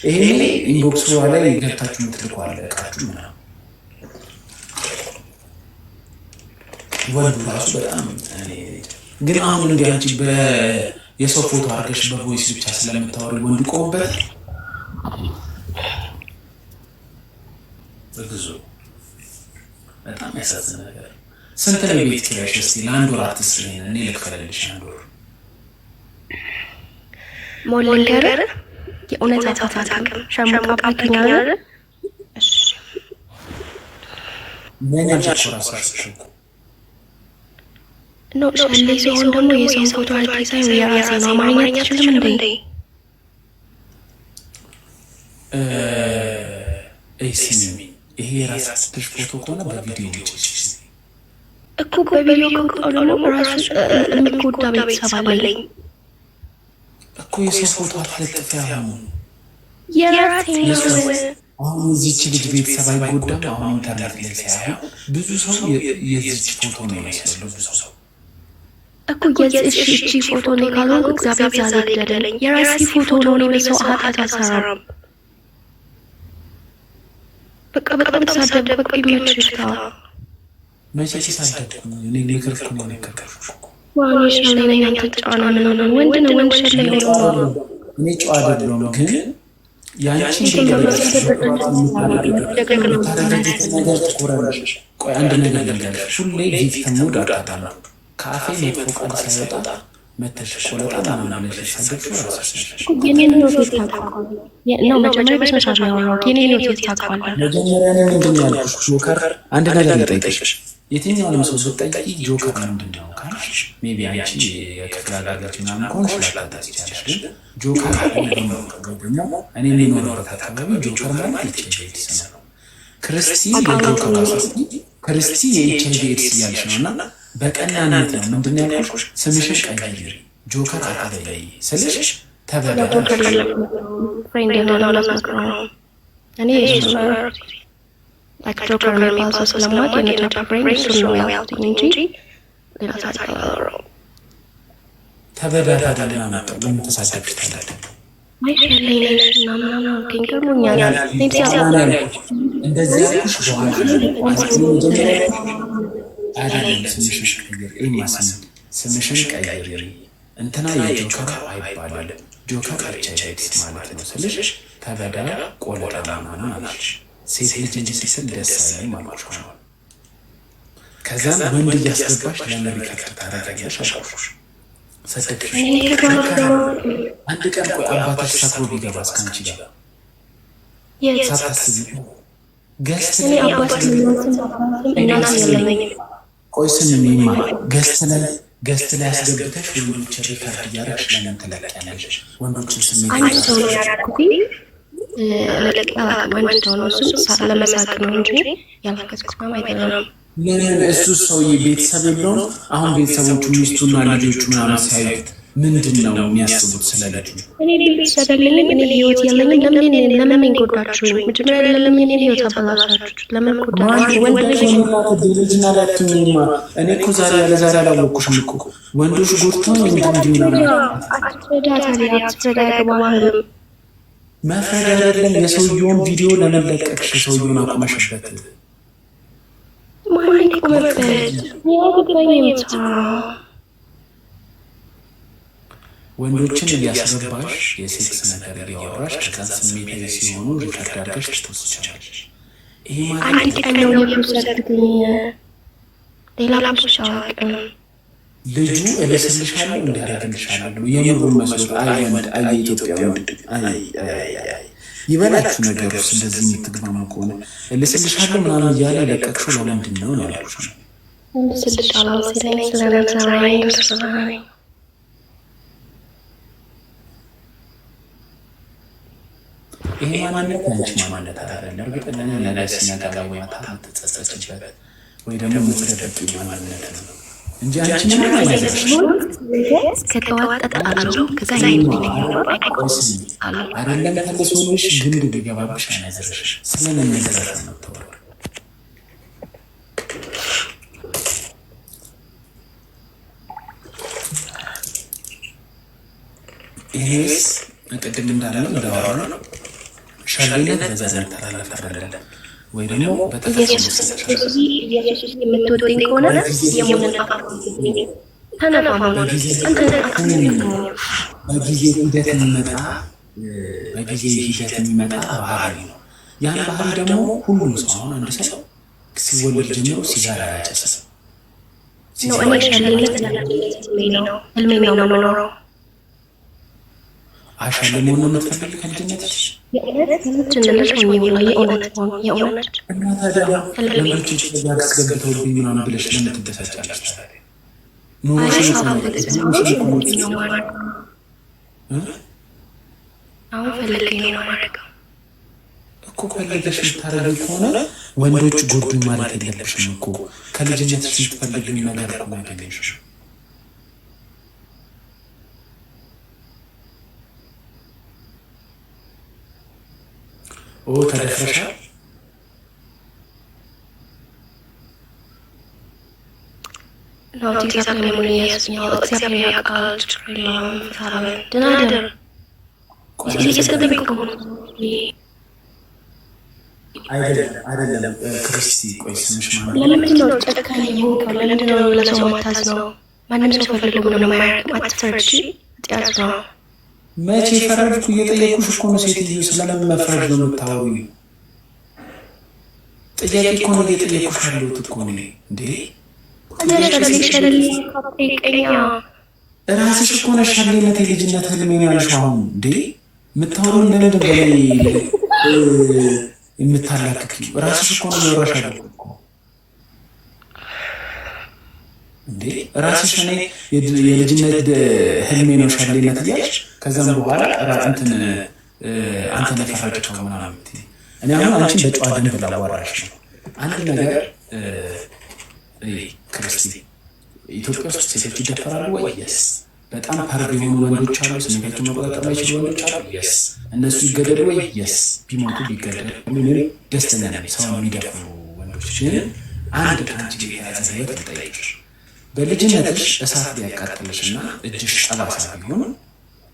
ይሄ ኢንቦክስ ላይ ገብታችሁ የምትልኩ አለ እቃችሁ ምናምን ወንዱ ራሱ በጣም ግን አሁን እንዲህ አንቺ የሰው ፎቶ አድርገሽ በቮይስ ብቻ ስለምታወሪ ወንዱ ቆምበት ብዙ በጣም ያሳዝን ነገር። ስንት ነው ቤት ኪራይሽ? እስኪ ለአንድ ወር አትስሪኝ እኔ ልክፈልልሽ አንድ ወር ሞለንገር የእውነት አታታቅም ሸርሙጣ ባክኛ አይደል? እሺ ምን ያልኩራሳሽ ነው ሸሌ ሲሆን ደግሞ የሰው ፎቶ አልኪሳይ የራሴ ነው። አማርኛ አትችልም እንዴ? ስሚ ይሄ የራስሽ ፎቶ ከሆነ በቪዲዮ ልጭሽ እኮ በቪዲዮ ከወጣው ደግሞ ራሱ የሚጎዳ ቤተሰብ አለኝ እኮ የሰው ፎቶ አትለጥፊ። አሁን የራሴ ነው። አሁን እዚች ልጅ ቤተሰብ አይጎዳም? አሁን ኢንተርኔት ላይ ሲያዩ ብዙ ሰው የዚች ፎቶ ነው የሚመስለው ብዙ ሰው እኮ የዚች ፎቶ ነው ካለው እግዚአብሔር ዛሬ ገደለኝ። የራሴ ፎቶ ነው በሰው ኃጢአት አልሰራም። በቃ በጣም ተሳደብ በቃ ይመችሽታ። መቼ ተሳደብኩ እኔ ነገርኩ ነው ነገርኩሽ እኮ ዋኔሽ ነው ለኔ አንተ ጫና ምን ወንድ ነው ወንድ ሸለኝ ነው እኔ ጨዋ አይደለም ግን ያንቺ ቆይ አንድ ነገር ልንገርሽ ሁሌ ጊፍት ሙድ አጣጣና ካፌ መጥፎ ቃል ሳይወጣ መተሽ ቆለጣ ምናምን ሲሳደብሽ ራስሽ የኔን ነው ተታውቃለሁ ነው መጀመሪያ በሰሻሽ ነው የኔን ነው ተታውቃለሁ። መጀመሪያ ነው ምንድነው ያልኩሽ ጆከር አንድ ነገር ልጠይቅሽ የትኛውንም ሰው ብትጠይቂ ጆከር ምንድነው ካልሽ ሜቢ አንቺ የክፍለ ሀገር ምናምን ኮንሽ ላታስ ይችላል ግን ጆከር ደግሞ እኔ የምኖርበት አካባቢ ጆከር ማለት ኤችአይቪ ኤድስ ነው። ክርስቲ የጆከር ክርስቲ የኤችአይቪ ኤድስ እያልሽ ነውና በቀናነት ነው ምንድነው ያልኩሽ ስምሽን ቀይሪ ጆከር አታበይ ስልሽ ተበደለ ፍሬንድ የሆነ ለማስቀረው እኔ like Joker የሚባል ሰው ስለማውቅ የመጀመሪያ ፍሬንድ እሱን ነው ያልኩት እንጂ ሌላ ታሪክ አላወራሁም። ተበዳዳለና ነው የምትሳደብሽ ታዲያ አይሸለኝሽ ምናምን ግን ገርሞኛል። እንደዚህ ያልኩሽ አይደለም ስምሽን ቀይሪ ስምሽን ቀይሪ እንትና የጆከር አይባልም ጆከር ኤችአይቪ ኤድስ ማለት ነው ስልሽ ተበዳ ቆለጣ ምናምን አልሽ። ሴት ልጅ እንጂ ሲስል ደስ አይልም አልኩሽ። ከዛም ወንድ እያስገባሽ ለመሪከት ታደርጊያለሽ አልኩሽ። ሰደብሽ አንድ ቀን ቆይ አባትሽ ሰክሮ ቢገባ እስካንቺ ጋር ሳታስቢ ገስት ላይ አባትሽ ቆይ ስንሚማ ገስት ላይ አስገብተሽ ወንዶች ሪካርድ እያደረግሽ ለምን ትለቂያለሽ? ወንዶችን ስሜት አንድ ሰው ያደረኩት ለለቂያ ወንድ ነው እሱም ለመሳቅ ነው እንጂ ያልከስኩት አይደለም። ለምን እሱ ሰውዬ ቤተሰብ የለውም? አሁን ቤተሰቦቹ ሚስቱና ልጆቹ ምናምን ሲያዩት ምንድን ነው የሚያስቡት ስለ ልጁ? እኔ ቤተሰብ የለኝም፣ እኔ ህይወት የለኝም። ለምን ጎዳችሁ? መጀመሪያ ለምን እኔ ህይወት አበላሻችሁ? ለምን ጎዳችሁ? ወንድ ልጅና ላትኝማ እኔ እኮ ዛሬ ያለ ዛሬ አላወቅኩሽም እኮ ወንዶች ጎድተው መፍረድ አይደለም። የሰውየውን ቪዲዮ ለመለቀቅሽ ሰውየውን አቁመሽበት ማን ይቆመበት? ወንዶችን እያስገባሽ የሴክስ ነገር እያወራሽ ከዛን ስሜታዊ ሲሆኑ ሪከርድ አድርገሽ ትወስጃለሽ። ይሄ ማለት አንድ ቀን ነው የወሰድኩኝ ሌላ ብቻ ልጁ እልስልሻለሁ እንዲያደርግልሻለሁ የምሩን መስሎት አይ ወንድ አይ ኢትዮጵያ ወንድ አይ ይበላችሁ ነገር ውስጥ እንደዚህ የምትግማሙ ከሆነ እልስልሻለሁ ምናምን እያለ ለቀቅሽው ለምንድን ነው ነው ያልኩሽ። እልስልሻለሁ ሲለኝ ስለነበረኝ ተሰማኝ። ይሄ ማንነት ያንቺ ማንነት አይደለም። እርግጥ ነገ ሲነጋ ወይ ማታ የምትጸጸችበት ወይ ደግሞ የምትደበቂው ማንነት ነው እንጂ አንቺ ምን አይደለም። ከተዋጠጠ አለው ከዛ አይደለም ተለሶልሽ ግንድ ቢገባብሽ አይነዝርሽ ስለነዘረሽ ነው ተወራ። ይሄስ ቅድም እንዳወራ ነው ሸሌነት በዘር የሚተላለፍ አይደለም ወይ ደግሞ ኢየሱስ የምትወደኝ ከሆነ የሞንን ተነፋማ በጊዜ ሂደት የሚመጣ ባህሪ ነው። ያን ባህሪ ደግሞ ሁሉም ሰው አሁን አንድ ሰው ሲወለድ ጀምሮ ሲጋራ አያጨስም። አሻለ መሆን የምትፈልግ ከልጅነትሽ የእውነት አስገብተውብኝ ምናምን ብለሽ ለምን ትደሳጫለሽ? አሁን ፈልጌ ነው የማደርገው እኮ። ፈለገሽ የምታደርጊው ከሆነ ወንዶች ጎዱኝ ማለት የለብሽም እኮ። ከልጅነትሽ የምትፈልጊው ነገር እኮ ያገኘሽ። ተደፍረሻል። አይደለም ክርስቲ፣ ቆይ ስምሽ ለምንድን ነው ጨካኝ የሆንከው? ለምንድን ነው ለሰው ማታዝነው? ማንም ሰው ፈልጎ ነው የማያውቅም። አትፍረድ፣ ኃጢአት ነው። መቼ ፈረድኩ? እየጠየኩሽ እኮ ነው ሴትዮ። ስለምን መፍረድ ነው የምታወሪው? ጥያቄ እኮ ነው እየጠየኩሽ ያለሁት እኮ ነው እንዴ። ራስሽ እኮ ነሽ ሸሌነት የልጅነት ህልሜ ያልሽው አሁን እንዴ። የምታወሪው ለምንድን በላይ የምታላክኪው? ራስሽ እኮ ነው ያወራሽ ያለሁት እኮ እንዴ። ራስሽ እኔ የልጅነት ህልሜ ነው ሸሌነት እያልሽ ከዛም በኋላ አንተ ነህ ፈረድከው ምናምን። እኔ አሁን አንቺን በጨዋ ደንብ ላዋራሽ ነው። አንድ ነገር ክርስቲ፣ ኢትዮጵያ ውስጥ ሴቶች ይደፈራሉ ወይ? የስ። በጣም ፓርድ የሆኑ ወንዶች አሉ፣ ስሜታቸውን መቆጣጠር የማይችሉ ወንዶች አሉ። የስ። እነሱ ይገደሉ ወይ? የስ። ቢሞቱ ቢገደሉ ደስተኛ ነኝ። ሰው የሚደፍሩ ወንዶች ግን አንድ ከአንቺ ጋር የተያዘ ህይወት ልጠይቅሽ። በልጅነትሽ እሳት ቢያቃጥልሽና እጅሽ ጠባሳ ቢሆን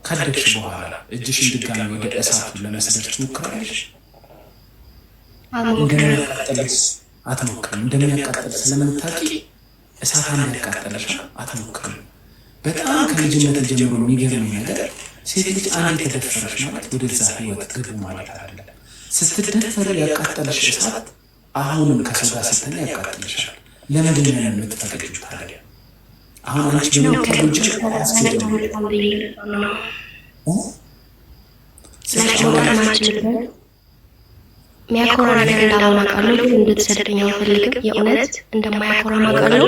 ካደግሽ በኋላ እጅሽን ድጋሚ ወደ እሳቱ ለመስደድ ትሞክራለሽ? እንደሚያቃጥልሽ አትሞክርም። እንደሚያቃጥል ስለምታውቂ እሳት አንዲያቃጥልሽ አትሞክርም። በጣም ከልጅነት ጀምሮ የሚገርመኝ ነገር ሴት ልጅ አንድ የተደፈረሽ ማለት ወደዛ ህይወት ግቡ ማለት አይደለም። ስትደፈር ያቃጠልሽ እሳት አሁንም ከሰው ጋር ስተኛ ያቃጥልሻል። ለምንድን ነው የምትፈቅጂው ታዲያ? አሁን አንቺ ደግሞ ከልጅ የሚያኮራ ነገር እንዳልሆነ አውቃለሁ፣ ግን እንድትሰደኝ አልፈልግም። የእውነት እንደማያኮራ አውቃለሁ።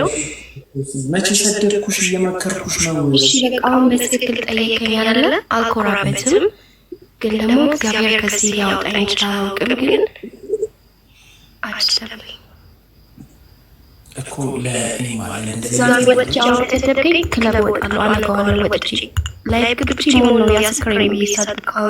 መቼ ሰደድኩሽ? እየመከርኩሽ ነው። እሺ በቃ አሁን በትክክል ጠየቀኝ አይደለ? አልኮራበትም፣ ግን ደግሞ እግዚአብሔር ከዚህ ሊያወጣኝ ይችላል። አውቅም፣ ግን አትሰደብኝ እኮ ለእኔ ማለት እንደዚህ ዛሬ ወጥቼ አሁን ከተደብኝ ክለብ እወጣለሁ። አልከዋለሁ ወጥቼ ላይ ግብቼ መሆን ነው ያስከረኝ ብዬ ሳድካው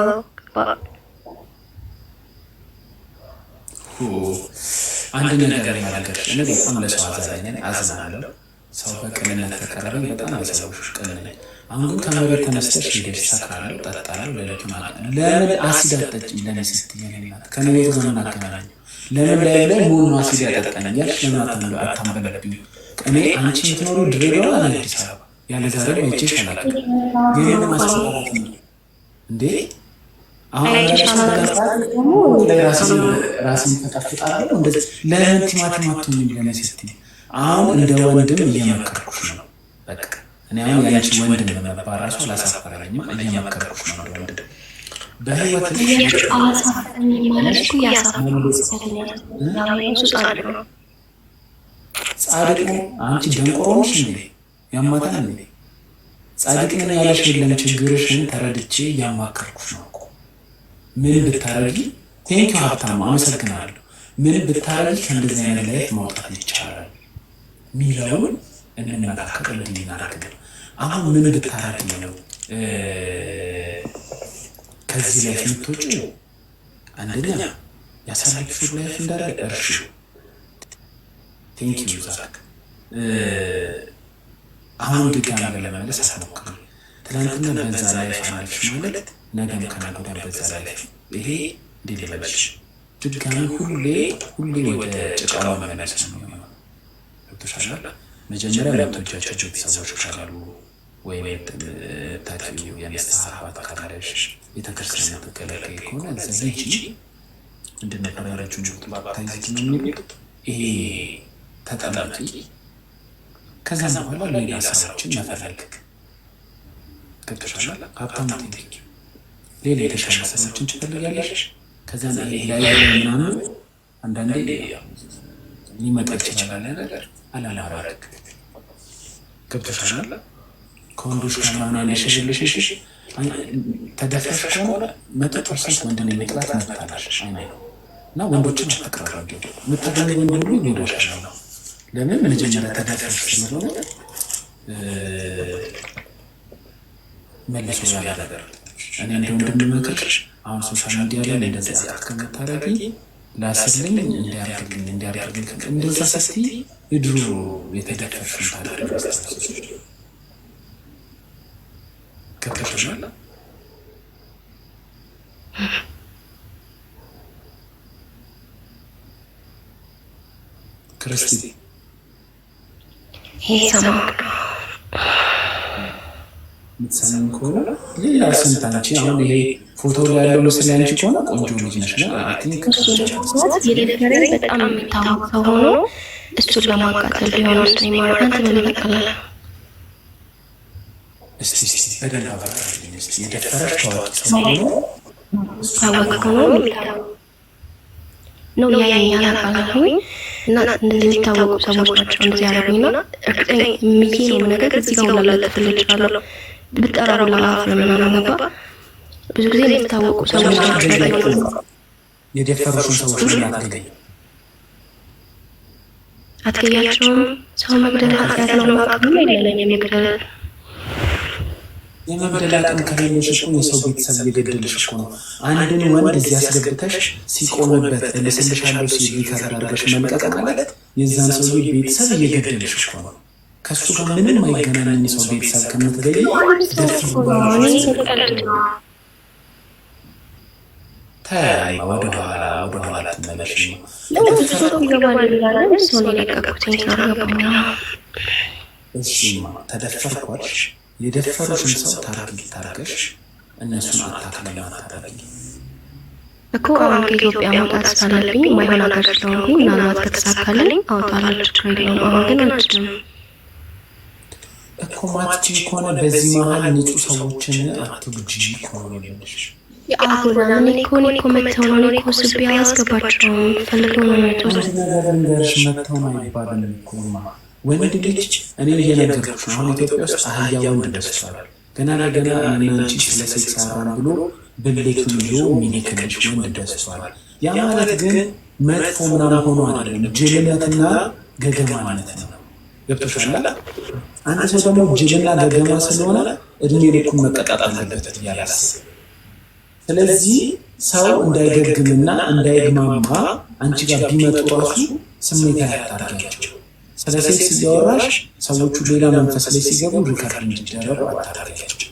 አንድ ነገር ያላገርሽ እኔ በጣም ለሰው አዛኝ ነኝ፣ አዝናለሁ። ሰው በቅንነት ከቀረበኝ በጣም ለሰዎች ቅን ነኝ። አሁን ግን ከመሬት ተነስተሽ ሄደሽ ሰክራለሁ፣ ጠጣለሁ፣ ሌሊቱን ለምን አሲድ አትጠጪም? ለኔ ስትይ ናት ከነቤት ዘመን አገናኝ ለምን ላይ ሞኖ አሲድ ያጠጣኝ ያልሽ ለምን አታንበለብኝ? እኔ አንቺ የምትኖሪው ድሬዳዋ እና አዲስ አበባ ያለ ዛሬ መቼሽ አላውቅም። ግን ማስፈራራት ነው እንዴ? አሁን ራስን ተጠፍጣለሁ እንደዚህ ለምን ቲማቲም አትሆኝም? ለኔ ስትይ አሁን እንደ ወንድም እየመከርኩሽ ነው። በቃ እኔ አሁን ያንቺ ወንድም ለመባል ራሱ አላሳፈረኝም፣ እየመከርኩሽ ነው እንደ ወንድም በህይወት ጻድቅ አንቺ ደንቆሮሽ እንዴ? ያማታል እንዴ? ጻድቅ ነኝ ያለሽ የለም። ችግርሽን ተረድቼ እያማከርኩሽ ነው እኮ። ምን ብታረጊ ቴንኪው ሀብታሙ አመሰግናለሁ። ምን ብታረጊ ከእንደዚህ አይነት ላይፍ ማውጣት ይቻላል ሚለውን እንመካከል እንዲናረግ ነው። አሁን ምን ብታረጊ ነው ከዚህ ላይፍ የምትወጪው? አንደኛ ያሳለፍሽው ላይፍ እንዳለ እርሹ። ቴንኪው ዛክ። አሁን ድጋሚ ለመመለስ አትሞክሪ። ትናንትና በዛ ላይፍ አለፍሽ ማለት ነገም ከነገ ወዲያ በዛ ላይ ይሄ እንዴት ልበልሽ ድጋሚ ሁሌ ወደ ጭቃው መመለስ ነው የሚሆነው። ገብቶሻል? መጀመሪያ የምትወጃቸው ቤተሰቦች ካሉ ወይም ታውቂው የንስሐ አባት ካለሽ ቤተክርስቲያን የምትገለገይ ከሆነ እዛ ሂጂ። ምንድን ነበር ያለችው ባፕታይዝ ነው የሚሉት። ይሄ ተጠመቂ። ከዛም በኋላ ሌላ ስራዎችን መፈለግ። ገብቶሻል? ሀብታም ትንሽ ሌላ የተሻለ ስራዎችን ትፈልጋለሽ። ከዛ ላይ ምናምን አንዳንዴ ሊመጣ ይችላል ነገር አላላረግ። ገብቶሻል? ከወንዶች ጋር ማን ያለሽልሽ ተደፍረሽ ከሆነ 100% ወንድን የመጥላት መብታለሽ። እና ወንዶችን አትቅረቢ። የምታገኘው ሁሉ ይወደሻል ነው። ለምን መጀመሪያ ተደፍረሽ ስለሆነ መልሶ ያለ ነገር እኔ እንደው እንደምመክርሽ አሁን ሶሻል ሚዲያ ላይ እንደዚህ አካት ከመታረጊ ላስልኝ እንዲያርግልኝ እንደዛ ስትይ የድሮ የተደፈርሽን ታደርጊያለሽ። ገብቶሻል? ክርስቲ የምትሰማኝ ከሆነ ሌላ ስንት አንቺ አሁን ይሄ ፎቶ ላይ ያለው ምስል አንቺ ከሆነ ቆንጆ ልጅ ነሽ። የደፈረኝ በጣም የሚታወቅ ሰው ሆኖ እሱን ለማቃጠል ቢሆን ውስጥ ይማር አንተ ምን ተቀላለ? እስቲ በደንብ አባራልኝ። እስቲ የደፈረሽ ታዋቂ ሰው ሆኖ ታወቅ ሆኖ ነው ያያኛል አቃለሁኝ እና እንደዚህ የሚታወቁ ሰዎች ናቸው እንደዚህ ያደረጉኝና እርግጠኛ የሚዬ ነው ነገር እዚህ ጋር ላላጠፍል እችላለሁ ብጠራሩ ላላፍ ለምናምን ገባ። ብዙ ጊዜ የሚታወቁ ሰዎች ናቸው የደፈሩሽን ሰዎች አትገኝ አትገያቸውም። ሰው መግደል ኃጢአት ነው ማቃም የለኝም የመግደል የመግደላቅም ከሌለሽ እኮ የሰው ቤተሰብ እየገደልሽ እኮ ነው። አንድን ወንድ እዚህ አስገብተሽ ሲቆምበት እልስልሻለሁ ሲል ተደራርገሽ መልቀቅ ማለት የዛን ሰውዬ ቤተሰብ እየገደልሽ እኮ ነው። ከሱ ጋር ምንም አይገናኝም። ሰው ቤተሰብ ከምትገኝ ታይ ወደኋላ ትመለሽ ነው። እሺማ ተደፈርኳልሽ። የደፈሩሽን ሰው ታርገሽ እነሱን አታክለማ ታደርጊ እኮ አሁን ከኢትዮጵያ መውጣት ስላለብኝ ማይሆን ሀገር ስለሆንኩኝ ምናልባት ከተሳካልኝ አወጣላለሁ። ችግር የለውም። አሁን ግን አልችልም እኮ ማትቺ ከሆነ በዚህ መሀል ንጹህ ሰዎችን አትጉጂ ከሆነ ልሽ የአሁን ምን ኮኔ ኮመተው ነው እኮ ስቢያ ያስገባቸው ፈልገው ነው ነገርሽ መተው ነው አይባልም እኮ ወንድ ልጅ እኔ እየነገርኩሽ አሁን ኢትዮጵያ ውስጥ አህያ ወንድ ደስቷል። ገና አንቺ ስለሴት ሳራን ብሎ ብልቱን ይዞ ሚኒክልሽ ወንድ ደስቷል። ያ ማለት ግን መጥፎ ምናምን ሆኖ አይደለም፣ ጅልነትና ገገማነት ነው። ገብቶሻል? አንድ ሰው ደግሞ ጅልና ገገማ ስለሆነ እድሜ ልኩን መቀጣት አለበት ያላስ። ስለዚህ ሰው እንዳይገግምና እንዳይግማማ አንቺ ጋር ቢመጡ ራሱ ስሜት ያታርጋቸው። ስለ ሴክስ እያወራሽ ሰዎቹ ሌላ መንፈስ ላይ ሲገቡ ሪከርድ እንዲደረጉ አታደርጊያቸው።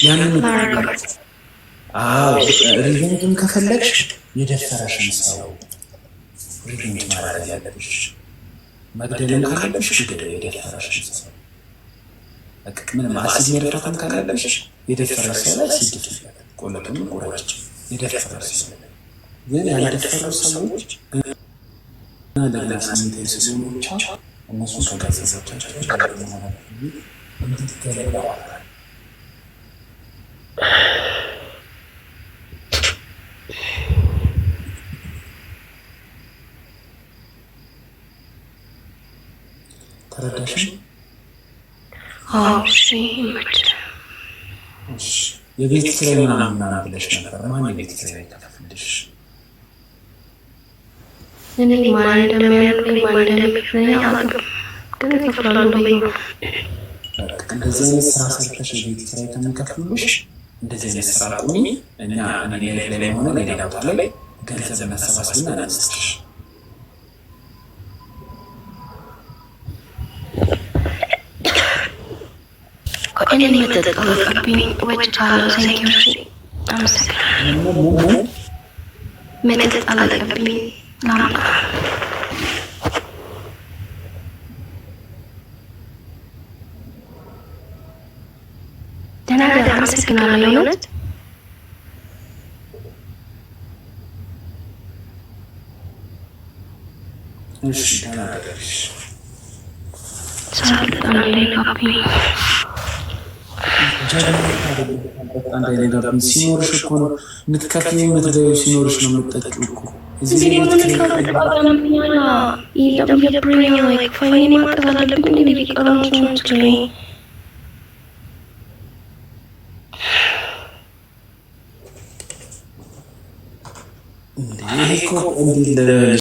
ያንን ሪቬንጅን ከፈለግሽ የደፈረሽን ሰው ሪቬንጅ ማድረግ ያለብሽ። መግደልን ካለብሽ ግደል የደፈረሽን ሰው። ምንም አሲድ መድፋትም ካለብሽ የደፈረሽ ሰው ላይ ሲድፍ ቆለቱን ቁረጭ። የደፈረሽ ሰው ግን ያልደፈረሽ ሰዎች እና ለሌላ ስሜት የስሙ ብቻ እነሱ ከገዘዛቸው እንድትገለባል ተረዳሽ? የቤት ኪራይ ምናምን ብለሽ ነበር። ማን የቤት ኪራይ ከፍልሽ? እኔ ማን እንደሚያደርገኝ ማን እንደሚከፍለኝ አላውቅም፣ ግን እከፍላለሁ ብዬሽ እንደዚህ አይነት ስራ ሰርተሽ የቤት ኪራይ ከሚከፍሉሽ እንደዚህ አይነት ስራ ቁሚ። እኔ ላይ ሆነ ሌላ ቦታ ላይ ገንዘብ መሰባሰብና እናንስተሽ እኔ መጠጥ አለብኝ ወጭ ካለው ሳይኪውሽ አመሰግናለሁ። መጠጥ አለብኝ ላምጣ። ደህና ደህና አመሰግናለሁ። የእውነት እሺ ደህና ደርሽ ሲኖርሽ እኮ ነው የምትከፍይው፣ የምትበይው ሲኖርሽ ነው የምትጠጪው እኮ። እዚህ